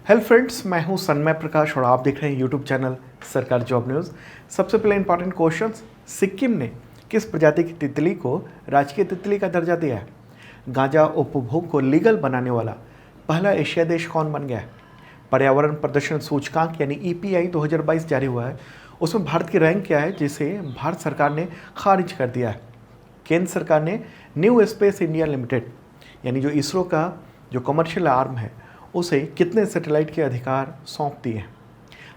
Hello friends, मैं हूं सन्मय प्रकाश और आप देख रहे हैं यूट्यूब चैनल सरकार जॉब न्यूज़। सबसे पहले इंपॉर्टेंट क्वेश्चंस। सिक्किम ने किस प्रजाति की तितली को राजकीय तितली का दर्जा दिया है? गांजा उपभोग को लीगल बनाने वाला पहला एशिया देश कौन बन गया है? पर्यावरण प्रदर्शन सूचकांक यानी ईपीआई 2022 जारी हुआ है, उसमें भारत की रैंक क्या है जिसे भारत सरकार ने खारिज कर दिया है? केंद्र सरकार ने न्यू स्पेस इंडिया लिमिटेड यानी जो इसरो का जो कमर्शियल आर्म है उसे कितने सैटेलाइट के अधिकार सौंप दिए हैं?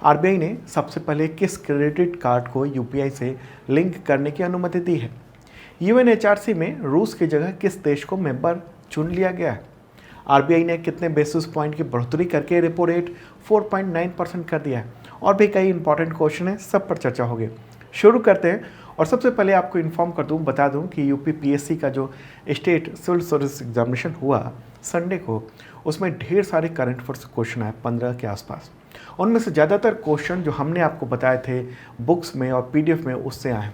आरबीआई ने सबसे पहले किस क्रेडिट कार्ड को यूपीआई से लिंक करने की अनुमति दी है? यूएनएचआरसी में रूस की जगह किस देश को मेंबर चुन लिया गया है? आरबीआई ने कितने बेसिस पॉइंट की बढ़ोतरी करके रेपो रेट 4.9% कर दिया है? और भी कई इंपॉर्टेंट क्वेश्चन है, सब पर चर्चा होगी। शुरू करते हैं। और सबसे पहले आपको इन्फॉर्म कर दूं, बता दूं कि यूपी पीएससी का जो स्टेट सिविल सर्विस एग्जामिनेशन हुआ संडे को, उसमें ढेर सारे करंट अफेयर्स क्वेश्चन आए 15 के आसपास। उनमें से ज़्यादातर क्वेश्चन जो हमने आपको बताए थे बुक्स में और पीडीएफ में उससे आए।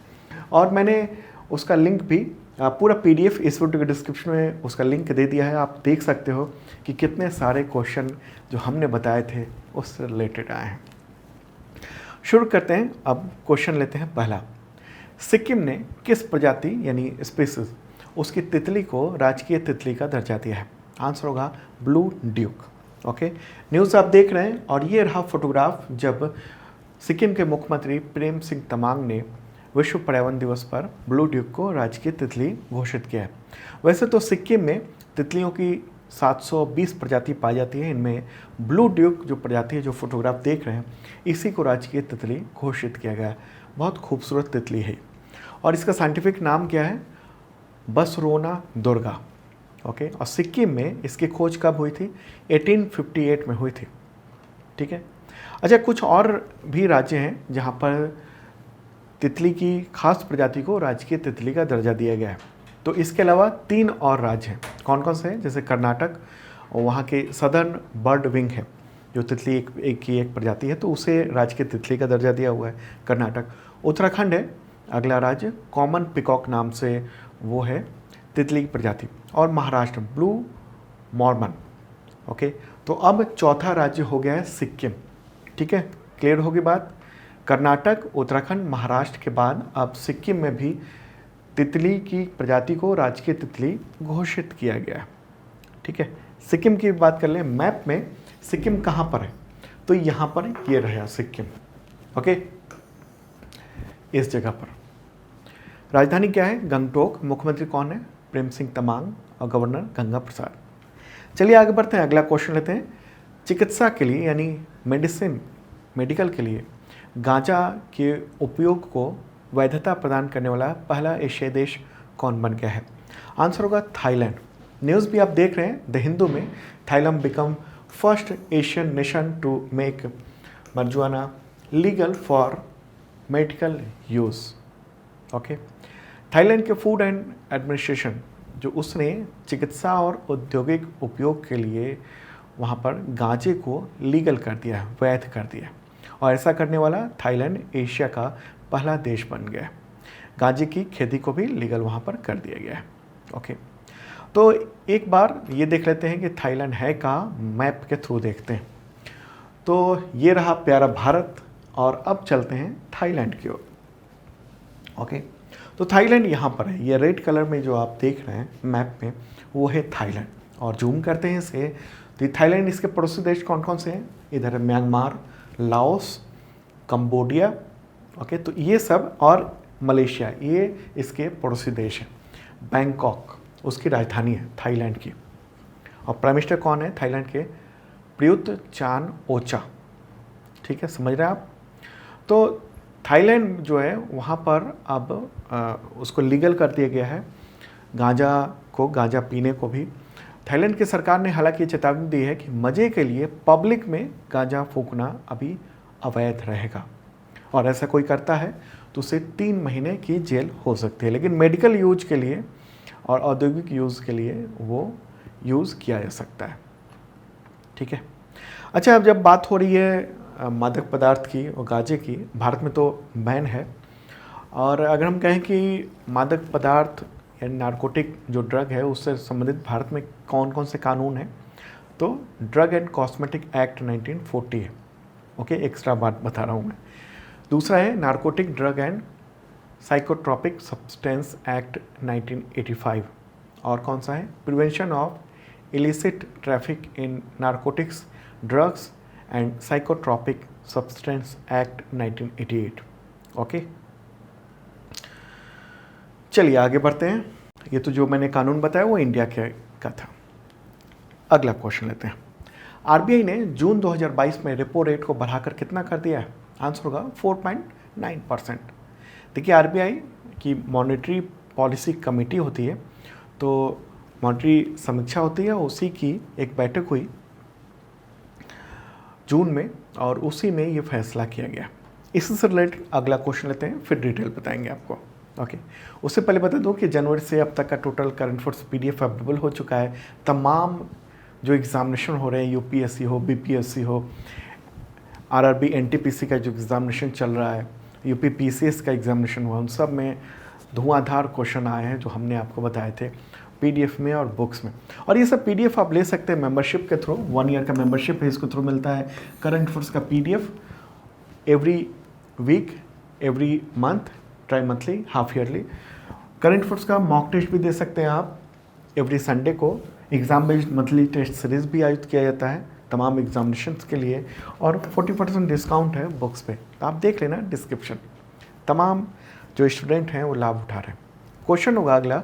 और मैंने उसका लिंक भी पूरा पीडीएफ इस वीडियो के डिस्क्रिप्शन में उसका लिंक दे दिया है। आप देख सकते हो कि कितने सारे क्वेश्चन जो हमने बताए थे उससे रिलेटेड आए हैं। शुरू करते हैं। अब क्वेश्चन लेते हैं पहला। सिक्किम ने किस प्रजाति यानी स्पीसीज उसकी तितली को राजकीय तितली का दर्जा दिया है? आंसर होगा ब्लू ड्यूक। ओके, न्यूज़ आप देख रहे हैं और ये रहा फोटोग्राफ जब सिक्किम के मुख्यमंत्री प्रेम सिंह तमांग ने विश्व पर्यावरण दिवस पर ब्लू ड्यूक को राजकीय तितली घोषित किया है। वैसे तो सिक्किम में तितलियों की 720 प्रजाति पाई जाती है, इनमें ब्लू ड्यूक जो प्रजाति है, जो फोटोग्राफ देख रहे हैं, इसी को राजकीय तितली घोषित किया गया है। बहुत खूबसूरत तितली है और इसका साइंटिफिक नाम क्या है? बसरोना दुर्गा। ओके, और सिक्किम में इसकी खोज कब हुई थी? 1858 में हुई थी। ठीक है। अच्छा, कुछ और भी राज्य हैं जहाँ पर तितली की खास प्रजाति को राजकीय तितली का दर्जा दिया गया है। तो इसके अलावा 3 और राज्य हैं। कौन कौन से हैं? जैसे कर्नाटक, और वहाँ के सदर्न बर्ड विंग है, जो तितली एक प्रजाति है, तो उसे राजकीय तितली का दर्जा दिया हुआ है कर्नाटक। उत्तराखंड है अगला राज्य, कॉमन पिकॉक नाम से वो है तितली की प्रजाति। और महाराष्ट्र ब्लू मॉर्मन। ओके, तो अब चौथा राज्य हो गया है सिक्किम। ठीक है, क्लियर होगी बात। कर्नाटक, उत्तराखंड, महाराष्ट्र के बाद अब सिक्किम में भी तितली की प्रजाति को राजकीय तितली घोषित किया गया है। ठीक है, सिक्किम की बात कर लें। मैप में सिक्किम कहाँ पर है? तो यहाँ पर ये रहा सिक्किम। ओके, इस जगह पर राजधानी क्या है? गंगटोक। मुख्यमंत्री कौन है? प्रेम सिंह तमांग। और गवर्नर गंगा प्रसाद। चलिए आगे बढ़ते हैं, अगला क्वेश्चन लेते हैं। चिकित्सा के लिए यानी मेडिकल के लिए गांजा के उपयोग को वैधता प्रदान करने वाला पहला एशियाई देश कौन बन गया है? आंसर होगा थाईलैंड। न्यूज़ भी आप देख रहे हैं द हिंदू में, Thailand become first Asian nation to make marijuana legal for medical use. Okay, Thailand के फूड एंड एडमिनिस्ट्रेशन जो उसने चिकित्सा और औद्योगिक उपयोग के लिए वहाँ पर गांजे को लीगल कर दिया है, वैध कर दिया है। और ऐसा करने वाला थाईलैंड एशिया का पहला देश बन गया है। गांजे की खेती को भी लीगल वहाँ पर कर दिया गया है। ओके, तो एक बार ये देख लेते हैं कि थाईलैंड है कहाँ, मैप के थ्रू देखते हैं। तो ये रहा प्यारा भारत और अब चलते हैं थाईलैंड की ओर। ओके, तो थाईलैंड यहाँ पर है। ये रेड कलर में जो आप देख रहे हैं मैप में, वो है थाईलैंड। और जूम करते हैं इसे, तो थाईलैंड इसके पड़ोसी देश कौन कौन से हैं? इधर है म्यांमार, लाओस, कंबोडिया। ओके, तो ये सब, और मलेशिया, ये इसके पड़ोसी देश हैं। बैंकॉक उसकी राजधानी है थाईलैंड की। और प्राइम मिनिस्टर कौन है थाईलैंड के? Prayut Chan Ocha. ठीक है, समझ रहे हैं आप? तो थाईलैंड जो है वहाँ पर अब उसको लीगल कर दिया गया है, गांजा पीने को भी। थाईलैंड की सरकार ने हालांकि चेतावनी दी है कि मज़े के लिए पब्लिक में गांजा फूंकना अभी अवैध रहेगा, और ऐसा कोई करता है तो उसे 3 महीने की जेल हो सकती है। लेकिन मेडिकल यूज के लिए और औद्योगिक यूज़ के लिए वो यूज़ किया जा सकता है। ठीक है। अच्छा, अब जब बात हो रही है मादक पदार्थ की और गांजे की, भारत में तो बैन है। और अगर हम कहें कि मादक पदार्थ यानी नारकोटिक जो ड्रग है उससे संबंधित भारत में कौन कौन से कानून हैं, तो ड्रग एंड कॉस्मेटिक एक्ट 1940 है। ओके, एक्स्ट्रा बात बता रहा हूँ मैं। दूसरा है narcotic drug and psychotropic substance act 1985। और कौन सा है? Prevention of illicit traffic in narcotics drugs and psychotropic substance act 1988। Okay, चलिए आगे बढ़ते हैं। ये तो जो मैंने कानून बताया वो इंडिया का था। अगला क्वेश्चन लेते हैं। आरबीआई ने जून 2022 में रेपो रेट को बढ़ाकर कितना कर दिया है? आंसर होगा 4.9%। देखिए, आरबीआई की मॉनेटरी पॉलिसी कमेटी होती है, तो मॉनेटरी समीक्षा होती है, उसी की एक बैठक हुई जून में और उसी में ये फैसला किया गया। इससे से रिलेटेड अगला क्वेश्चन लेते हैं, फिर डिटेल बताएंगे आपको। ओके, उससे पहले बता दूं कि जनवरी से अब तक का total current affairs PDF available हो चुका है। तमाम जो एग्ज़ामिनेशन हो रहे हैं, यूपीएससी हो, बीपीएससी हो, आरआरबी एनटीपीसी का जो एग्ज़ामिनेशन चल रहा है, यूपी पीसीएस का एग्ज़ामिनेशन हुआ, उन सब में धुआंधार क्वेश्चन आए हैं जो हमने आपको बताए थे पीडीएफ में और बुक्स में। और ये सब पीडीएफ आप ले सकते हैं मेंबरशिप के थ्रू। 1 ईयर का मेंबरशिप है, इसके थ्रू मिलता है करंट अफेयर्स का PDF every week, every month, tri monthly, half yearly. Current affairs का मॉक टेस्ट भी दे सकते हैं आप एवरी संडे को। Exam based monthly test series भी आयोजित किया जाता है तमाम एग्जामिनेशंस के लिए, और 40% डिस्काउंट है बुक्स पे, तो आप देख लेना डिस्क्रिप्शन। तमाम जो स्टूडेंट हैं वो लाभ उठा रहे हैं। क्वेश्चन होगा अगला,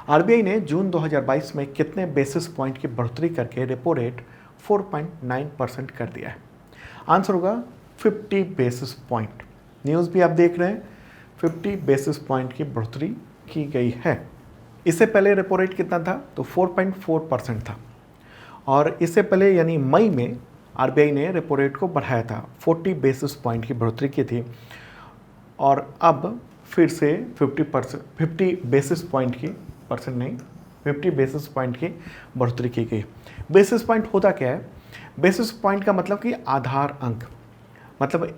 आरबीआई ने जून 2022 में कितने बेसिस पॉइंट की बढ़ोतरी करके रेपो रेट 4.9% कर दिया है? आंसर होगा 50 बेसिस पॉइंट। न्यूज़ भी आप देख रहे हैं, 50 बेसिस पॉइंट की बढ़ोतरी की गई है। इससे पहले रेपो रेट कितना था? तो 4.4% था, और इससे पहले यानी मई में आरबीआई ने रेपो रेट को बढ़ाया था, 40 बेसिस पॉइंट की बढ़ोतरी की थी, और अब फिर से 50 बेसिस पॉइंट की, परसेंट नहीं, 50 बेसिस पॉइंट की बढ़ोतरी की गई। बेसिस पॉइंट होता क्या है? बेसिस पॉइंट का मतलब कि आधार अंक, मतलब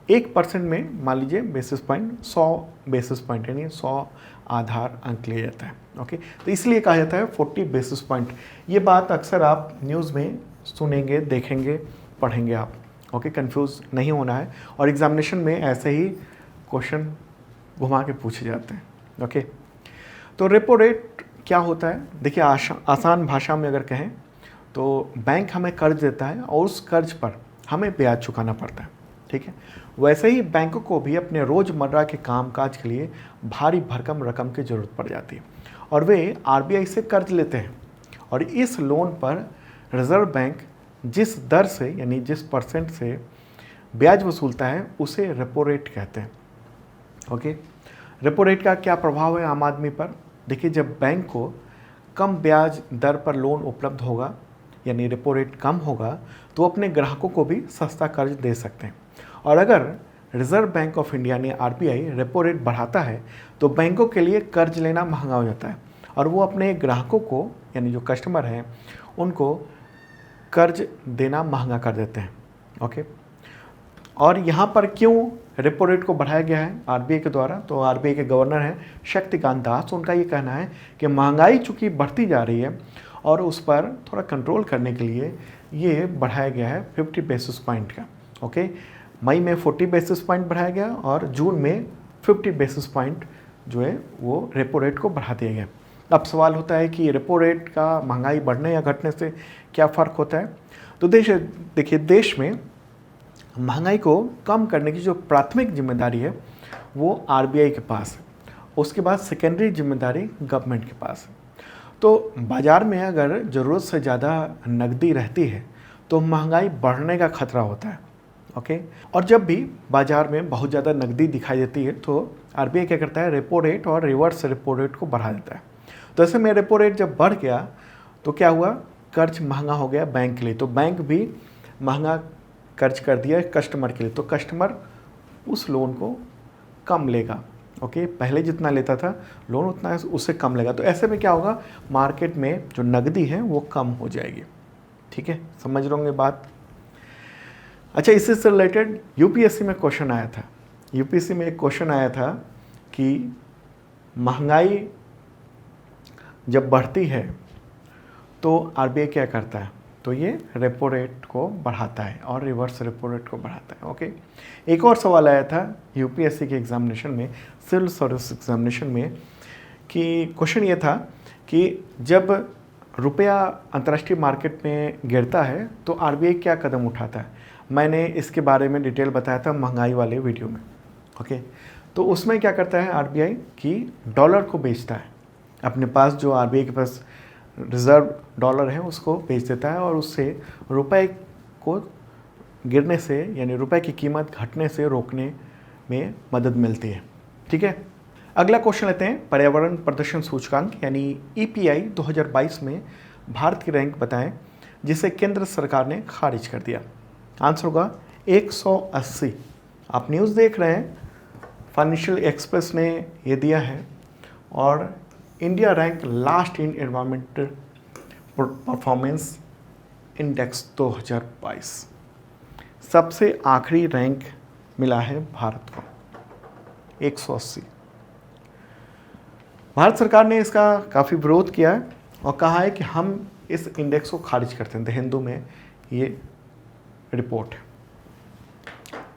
1% में मान लीजिए बेसिस पॉइंट 100 बेसिस पॉइंट, यानी 100 आधार अंक लिया जाता है। ओके, तो इसलिए कहा जाता है 40 बेसिस पॉइंट। ये बात अक्सर आप न्यूज़ में सुनेंगे, देखेंगे, पढ़ेंगे आप। ओके, कंफ्यूज नहीं होना है, और एग्जामिनेशन में ऐसे ही क्वेश्चन घुमा के पूछे जाते हैं। ओके, तो रेपो रेट क्या होता है? देखिए, आसान भाषा में अगर कहें तो बैंक हमें कर्ज देता है और उस कर्ज पर हमें ब्याज चुकाना पड़ता है। ठीक है, वैसे ही बैंकों को भी अपने रोज़मर्रा के कामकाज के लिए भारी भरकम रकम की ज़रूरत पड़ जाती है, और वे आरबीआई से कर्ज लेते हैं, और इस लोन पर रिजर्व बैंक जिस दर से यानी जिस परसेंट से ब्याज वसूलता है उसे रेपो रेट कहते हैं। ओके, रेपो रेट का क्या प्रभाव है आम आदमी पर? देखिए, जब बैंक को कम ब्याज दर पर लोन उपलब्ध होगा, यानी रेपो रेट कम होगा, तो अपने ग्राहकों को भी सस्ता कर्ज दे सकते हैं। और अगर रिजर्व बैंक ऑफ इंडिया ने आरबीआई रेपो रेट बढ़ाता है तो बैंकों के लिए कर्ज लेना महंगा हो जाता है, और वो अपने ग्राहकों को, यानी जो कस्टमर हैं, उनको कर्ज देना महंगा कर देते हैं। ओके, और यहाँ पर क्यों रेपो रेट को बढ़ाया गया है आरबीआई के द्वारा? तो आरबीआई के गवर्नर हैं शक्तिकांत दास, उनका ये कहना है कि महंगाई चूँकि बढ़ती जा रही है और उस पर थोड़ा कंट्रोल करने के लिए ये बढ़ाया गया है 50 बेसिस पॉइंट का। ओके, मई में 40 बेसिस पॉइंट बढ़ाया गया और जून में 50 बेसिस पॉइंट जो है वो रेपो रेट को बढ़ा दिया गया। अब सवाल होता है कि रेपो रेट का महंगाई बढ़ने या घटने से क्या फ़र्क होता है? तो देखिए, देश में महंगाई को कम करने की जो प्राथमिक जिम्मेदारी है वो आरबीआई के पास है, उसके बाद सेकेंडरी जिम्मेदारी गवर्नमेंट के पास है। तो बाज़ार में अगर ज़रूरत से ज़्यादा नकदी रहती है तो महंगाई बढ़ने का खतरा होता है। ओके, और जब भी बाज़ार में बहुत ज़्यादा नकदी दिखाई देती है तो आरबीआई क्या करता है? रेपो रेट और रिवर्स रेपो रेट को बढ़ा देता है। तो ऐसे में रेपो रेट जब बढ़ गया तो क्या हुआ? कर्ज महंगा हो गया बैंक के लिए, तो बैंक भी महंगा कर्ज कर दिया कस्टमर के लिए, तो कस्टमर उस लोन को कम लेगा। ओके, पहले जितना लेता था लोन उतना उससे कम लेगा। तो ऐसे में क्या होगा? मार्केट में जो नकदी है वो कम हो जाएगी। ठीक है, समझ रहे होंगे बात? अच्छा, इससे रिलेटेड यूपीएससी में क्वेश्चन आया था। यूपीएससी में एक क्वेश्चन आया था कि महंगाई जब बढ़ती है तो आरबीआई क्या करता है? तो ये रेपो रेट को बढ़ाता है और रिवर्स रेपो रेट को बढ़ाता है। ओके, एक और सवाल आया था यूपीएससी के एग्जामिनेशन में, सिविल सर्विस एग्जामिनेशन में, कि क्वेश्चन ये था कि जब रुपया अंतर्राष्ट्रीय मार्केट में गिरता है तो आरबीआई क्या कदम उठाता है। मैंने इसके बारे में डिटेल बताया था महंगाई वाले वीडियो में। ओके, तो उसमें क्या करता है आरबीआई कि डॉलर को बेचता है, अपने पास जो आरबीआई के पास रिज़र्व डॉलर है उसको बेच देता है और उससे रुपए को गिरने से यानी रुपए की कीमत घटने से रोकने में मदद मिलती है। ठीक है, अगला क्वेश्चन लेते हैं। पर्यावरण प्रदर्शन सूचकांक यानी ईपीआई 2022 में भारत की रैंक बताएं जिसे केंद्र सरकार ने खारिज कर दिया। आंसर होगा 180। आप न्यूज़ देख रहे हैं, फाइनेंशियल एक्सप्रेस ने ये दिया है और India rank last in environmental performance index 2022, सबसे आखिरी रैंक मिला है भारत को 180। भारत सरकार ने इसका काफ़ी विरोध किया है और कहा है कि हम इस इंडेक्स को खारिज करते हैं। द हिंदू में ये रिपोर्ट है।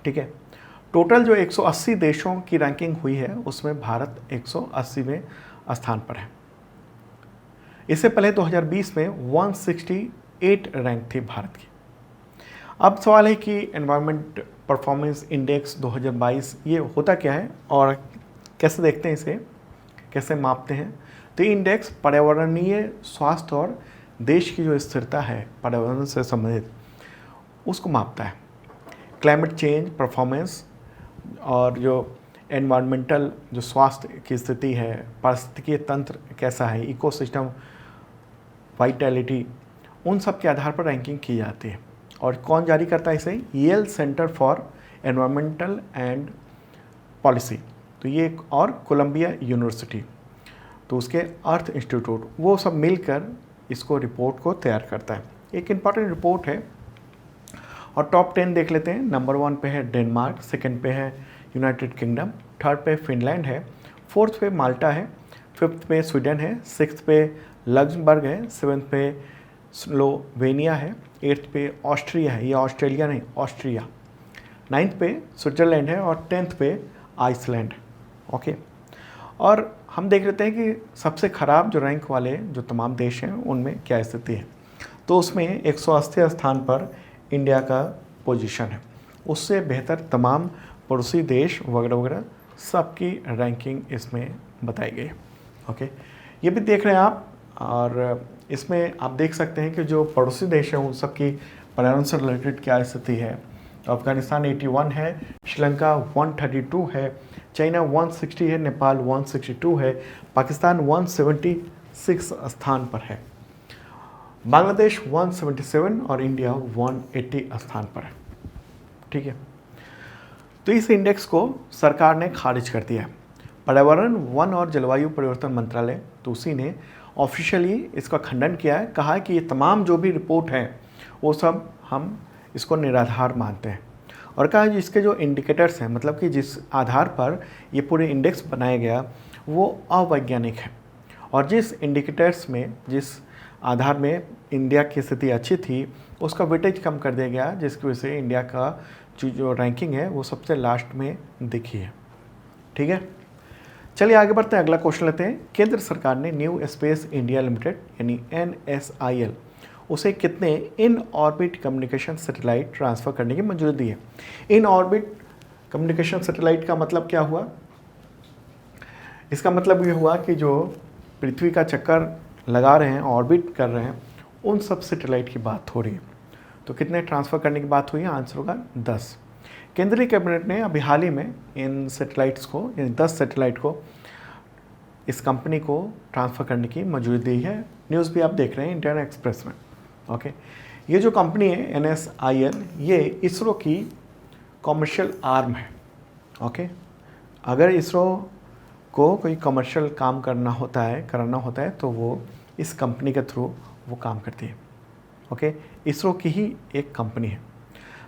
ठीक है, टोटल जो 180 देशों की रैंकिंग हुई है उसमें भारत 180वें स्थान पर है। इससे पहले 2020 में 168 रैंक थी भारत की। अब सवाल है कि एनवायरनमेंट परफॉर्मेंस इंडेक्स 2022 ये होता क्या है और कैसे देखते हैं इसे, कैसे मापते हैं। तो ये इंडेक्स पर्यावरणीय स्वास्थ्य और देश की जो स्थिरता है पर्यावरण से संबंधित उसको मापता है। क्लाइमेट चेंज परफॉर्मेंस और जो एनवायरमेंटल जो स्वास्थ्य की स्थिति है, पारिस्थितिकीय तंत्र कैसा है, इकोसिस्टम वाइटैलिटी, उन सब के आधार पर रैंकिंग की जाती है। और कौन जारी करता है इसे? Yale centre for environmental and policy, तो ये एक और कोलंबिया यूनिवर्सिटी, तो उसके अर्थ इंस्टीट्यूट, वो सब मिलकर इसको रिपोर्ट को तैयार करता है। एक इम्पॉर्टेंट रिपोर्ट है और टॉप 10 देख लेते हैं। नंबर 1 पे है डेनमार्क, सेकंड पे है यूनाइटेड किंगडम, थर्ड पे फिनलैंड है, फोर्थ पे माल्टा है, फिफ्थ पे स्वीडन है, सिक्स्थ पे लग्जमबर्ग है, सेवन्थ पे स्लोवेनिया है, एट्थ पे ऑस्ट्रिया है, ये ऑस्ट्रेलिया नहीं ऑस्ट्रिया, नाइन्थ पे स्विट्जरलैंड है और 10th पे आइसलैंड। ओके, और हम देख लेते हैं कि सबसे ख़राब जो रैंक वाले जो तमाम देश हैं उनमें क्या स्थिति है। तो उसमें 180 स्थान पर इंडिया का पोजीशन है। उससे बेहतर तमाम पड़ोसी देश वगैरह वगैरह सबकी रैंकिंग इसमें बताई गई। ओके, ये भी देख रहे हैं आप, और इसमें आप देख सकते हैं कि जो पड़ोसी देश हैं उन सबकी पर्यावरण से रिलेटेड क्या स्थिति है। अफगानिस्तान 81 है, श्रीलंका 132 है, चाइना 160 है, नेपाल 162 है, पाकिस्तान 176 स्थान पर है, बांग्लादेश 177 और इंडिया 180 स्थान पर है। ठीक है, तो इस इंडेक्स को सरकार ने खारिज कर दिया है। पर्यावरण, वन और जलवायु परिवर्तन मंत्रालय तो उसी ने ऑफिशियली इसका खंडन किया है, कहा है कि ये तमाम जो भी रिपोर्ट है वो सब हम इसको निराधार मानते हैं और कहा है इसके जो इंडिकेटर्स हैं, मतलब कि जिस आधार पर ये पूरे इंडेक्स बनाया गया वो अवैज्ञानिक है और जिस इंडिकेटर्स में जिस आधार में इंडिया की स्थिति अच्छी थी उसका वेटेज कम कर दिया गया, जिसकी वजह से इंडिया का जो रैंकिंग है वो सबसे लास्ट में दिखी है। ठीक है, चलिए आगे बढ़ते हैं, अगला क्वेश्चन लेते हैं। केंद्र सरकार ने न्यू स्पेस इंडिया लिमिटेड यानी NSIL उसे कितने in orbit communication satellite transfer करने की मंजूरी दी है। इन ऑर्बिट कम्युनिकेशन सैटेलाइट का मतलब क्या हुआ? इसका मतलब ये हुआ कि जो पृथ्वी का चक्कर लगा रहे हैं, ऑर्बिट कर रहे हैं, उन सब सैटेलाइट की बात हो रही है। तो कितने ट्रांसफ़र करने की बात हुई है? आंसर होगा 10। केंद्रीय कैबिनेट ने अभी हाल ही में इन सैटेलाइट्स को यानी 10 सैटेलाइट को इस कंपनी को ट्रांसफ़र करने की मंजूरी दी है। न्यूज़ भी आप देख रहे हैं इंडियन एक्सप्रेस में। ओके, ये जो कंपनी है NSIL ये इसरो की कॉमर्शियल आर्म है। ओके, अगर इसरो को कोई कमर्शियल काम कराना होता है तो वो इस कंपनी के थ्रू वो काम करती है। ओके, इसरो की ही एक कंपनी है।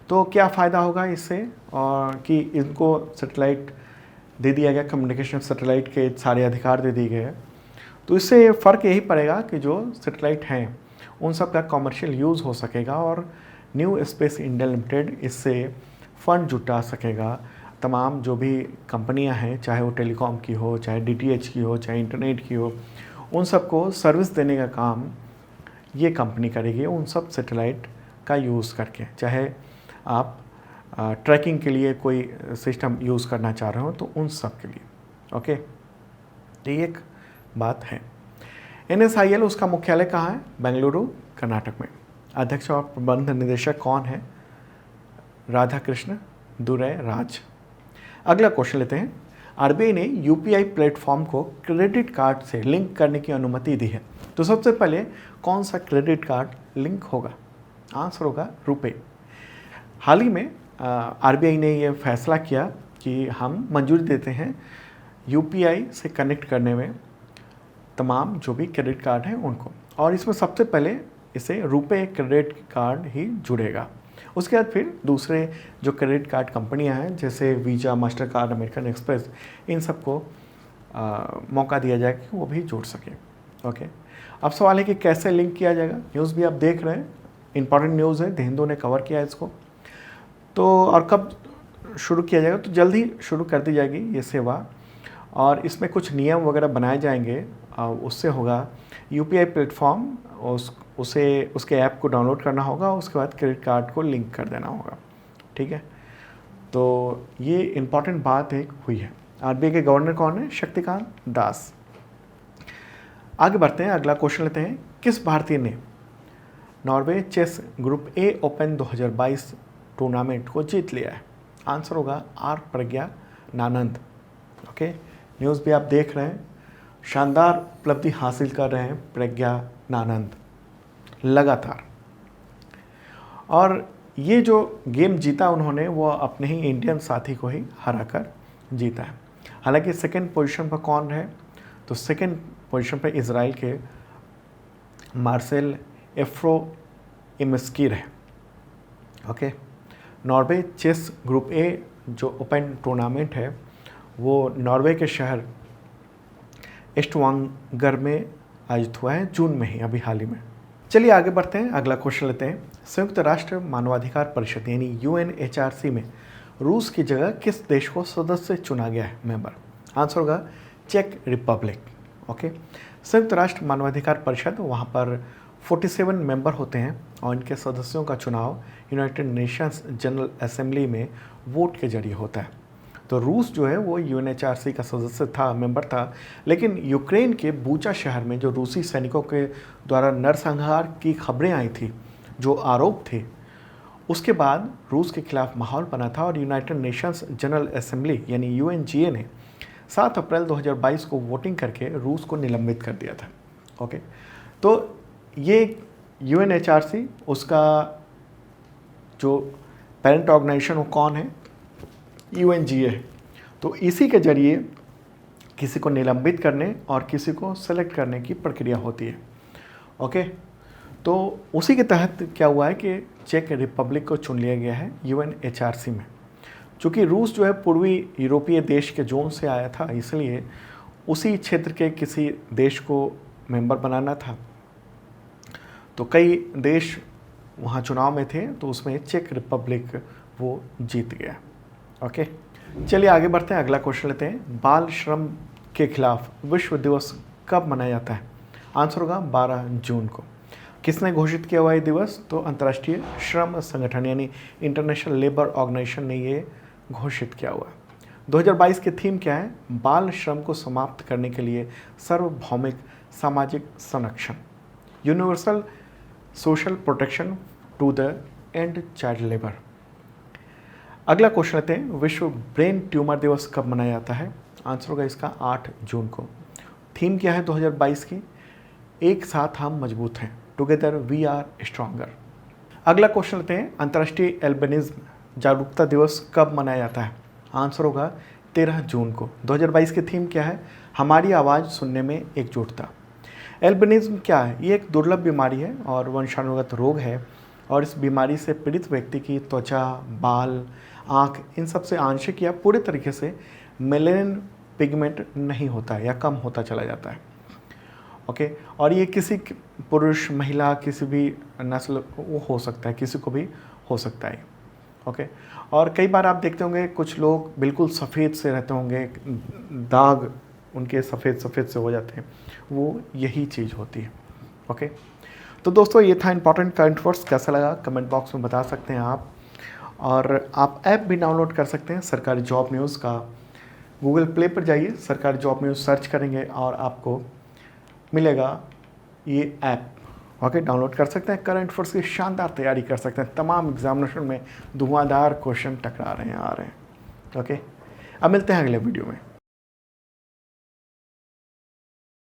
तो क्या फ़ायदा होगा इससे, और कि इनको सैटेलाइट दे दिया गया, कम्युनिकेशन सैटेलाइट के सारे अधिकार दे दिए गए। तो इससे फ़र्क यही पड़ेगा कि जो सैटेलाइट हैं उन सब का कमर्शियल यूज़ हो सकेगा और न्यू स्पेस इंडिया लिमिटेड इससे फंड जुटा सकेगा। तमाम जो भी कंपनियां हैं, चाहे वो टेलीकॉम की हो, चाहे डीटीएच की हो, चाहे इंटरनेट की हो, उन सबको सर्विस देने का काम ये कंपनी करेगी, उन सब सैटेलाइट का यूज़ करके। चाहे आप ट्रैकिंग के लिए कोई सिस्टम यूज़ करना चाह रहे हो तो उन सब के लिए। ओके, तो ये एक बात है। NSIL उसका मुख्यालय कहाँ है? बेंगलुरु, कर्नाटक में। अध्यक्ष और प्रबंध निदेशक कौन है? राधाकृष्ण दुरै राज। अगला क्वेश्चन लेते हैं। आरबीआई ने यूपीआई प्लेटफॉर्म को क्रेडिट कार्ड से लिंक करने की अनुमति दी है, तो सबसे पहले कौन सा क्रेडिट कार्ड लिंक होगा? आंसर होगा रुपे। हाल ही में आरबीआई ने यह फैसला किया कि हम मंजूरी देते हैं यूपीआई से कनेक्ट करने में तमाम जो भी क्रेडिट कार्ड हैं उनको, और इसमें सबसे पहले इसे रुपे क्रेडिट कार्ड ही जुड़ेगा। उसके बाद फिर दूसरे जो क्रेडिट कार्ड कंपनियां हैं जैसे Visa, master card, American Express, इन सबको मौका दिया जाएगा कि वो भी जुड़ सके। ओके, अब सवाल है कि कैसे लिंक किया जाएगा। न्यूज़ भी आप देख रहे हैं, इंपॉर्टेंट न्यूज़ है, द हिंदू ने कवर किया है इसको। तो और कब शुरू किया जाएगा? तो जल्द ही शुरू कर दी जाएगी ये सेवा, और इसमें कुछ नियम वगैरह बनाए जाएंगे। उससे होगा यूपीआई प्लेटफॉर्म, उसके ऐप को डाउनलोड करना होगा, उसके बाद क्रेडिट कार्ड को लिंक कर देना होगा। ठीक है, तो ये इम्पॉर्टेंट बात एक हुई है। आरबीआई के गवर्नर कौन है? शक्तिकांत दास। आगे बढ़ते हैं, अगला क्वेश्चन लेते हैं। किस भारतीय ने Norway chess group A open 2022 tournament को जीत लिया है? आंसर होगा आर प्रज्ञानानंद। ओके, न्यूज़ भी आप देख रहे हैं, शानदार उपलब्धि हासिल कर रहे हैं प्रज्ञानानंद लगातार। और ये जो गेम जीता उन्होंने, वो अपने ही इंडियन साथी को ही हराकर जीता है। हालांकि सेकंड पोजीशन पर कौन रहे? तो सेकंड पोजीशन पर इजराइल के मार्सेल एफ्रोइमस्की रहे। Okay, Norway chess group A जो ओपन टूर्नामेंट है वो नॉर्वे के शहर एस्टवांगर में आयोजित हुआ है, जून में ही, अभी हाल ही में। चलिए आगे बढ़ते हैं, अगला क्वेश्चन लेते हैं। संयुक्त राष्ट्र मानवाधिकार परिषद यानी UNHRC में रूस की जगह किस देश को सदस्य चुना गया है मेंबर? आंसर होगा चेक रिपब्लिक। ओके, संयुक्त राष्ट्र मानवाधिकार परिषद, वहाँ पर 47 मेंबर होते हैं और इनके सदस्यों का चुनाव यूनाइटेड नेशंस जनरल असेंबली में वोट के जरिए होता है। तो रूस जो है वो UNHRC का सदस्य था, मेंबर था, लेकिन यूक्रेन के बूचा शहर में जो रूसी सैनिकों के द्वारा नरसंहार की खबरें आई थी, जो आरोप थे, उसके बाद रूस के खिलाफ माहौल बना था और यूनाइटेड नेशंस जनरल असेंबली यानी UNGA ने 7 अप्रैल 2022 को वोटिंग करके रूस को निलंबित कर दिया था। ओके, तो ये UNHRC, उसका जो पेरेंट ऑर्गेनाइजेशन वो कौन है? UNGA है। तो इसी के जरिए किसी को निलंबित करने और किसी को सेलेक्ट करने की प्रक्रिया होती है। ओके, तो उसी के तहत क्या हुआ है कि चेक रिपब्लिक को चुन लिया गया है UNHRC में। चूँकि रूस जो है पूर्वी यूरोपीय देश के जोन से आया था, इसलिए उसी क्षेत्र के किसी देश को मेंबर बनाना था। तो कई देश वहाँ चुनाव में थे, तो उसमें चेक रिपब्लिक वो जीत गया। ओके, चलिए आगे बढ़ते हैं, अगला क्वेश्चन लेते हैं। बाल श्रम के खिलाफ विश्व दिवस कब मनाया जाता है? आंसर होगा 12 जून को। किसने घोषित किया हुआ ये दिवस? तो अंतर्राष्ट्रीय श्रम संगठन यानी इंटरनेशनल लेबर ऑर्गेनाइजेशन ने ये घोषित किया हुआ है। 2022 की थीम क्या है? बाल श्रम को समाप्त करने के लिए सार्वभौमिक सामाजिक संरक्षण, universal social protection to the end child labour. अगला क्वेश्चन लेते हैं। विश्व ब्रेन ट्यूमर दिवस कब मनाया जाता है? आंसर होगा इसका 8 जून को। थीम क्या है 2022 की? एक साथ हम मजबूत हैं, टुगेदर वी आर स्ट्रॉन्गर। अगला क्वेश्चन लेते हैं। अंतर्राष्ट्रीय एल्बिनिज्म जागरूकता दिवस कब मनाया जाता है? आंसर होगा 13 जून को। 2022 की थीम क्या है? हमारी आवाज़ सुनने में एकजुटता। एल्बिनिज्म क्या है? ये एक दुर्लभ बीमारी है और वंशानुगत रोग है, और इस बीमारी से पीड़ित व्यक्ति की त्वचा, बाल, आँख, इन सब से आंशिक या पूरे तरीके से मेलेनिन पिगमेंट नहीं होता है या कम होता चला जाता है। ओके। और ये किसी पुरुष महिला किसी भी नस्ल वो हो सकता है, किसी को भी हो सकता है। ओके। और कई बार आप देखते होंगे कुछ लोग बिल्कुल सफ़ेद से रहते होंगे, दाग उनके सफ़ेद सफ़ेद से हो जाते हैं, वो यही चीज़ होती है। ओके। तो दोस्तों ये था इंपॉर्टेंट करंट अफेयर्स। कैसा लगा कमेंट बॉक्स में बता सकते हैं आप। और आप ऐप भी डाउनलोड कर सकते हैं सरकारी जॉब न्यूज़ का। गूगल प्ले पर जाइए, सरकारी जॉब न्यूज़ सर्च करेंगे और आपको मिलेगा ये ऐप। ओके, डाउनलोड कर सकते हैं। करंट अफेयर्स की शानदार तैयारी कर सकते हैं। तमाम एग्जामिनेशन में धुआंधार क्वेश्चन टकरा रहे हैं, आ रहे हैं। ओके, अब मिलते हैं अगले वीडियो में।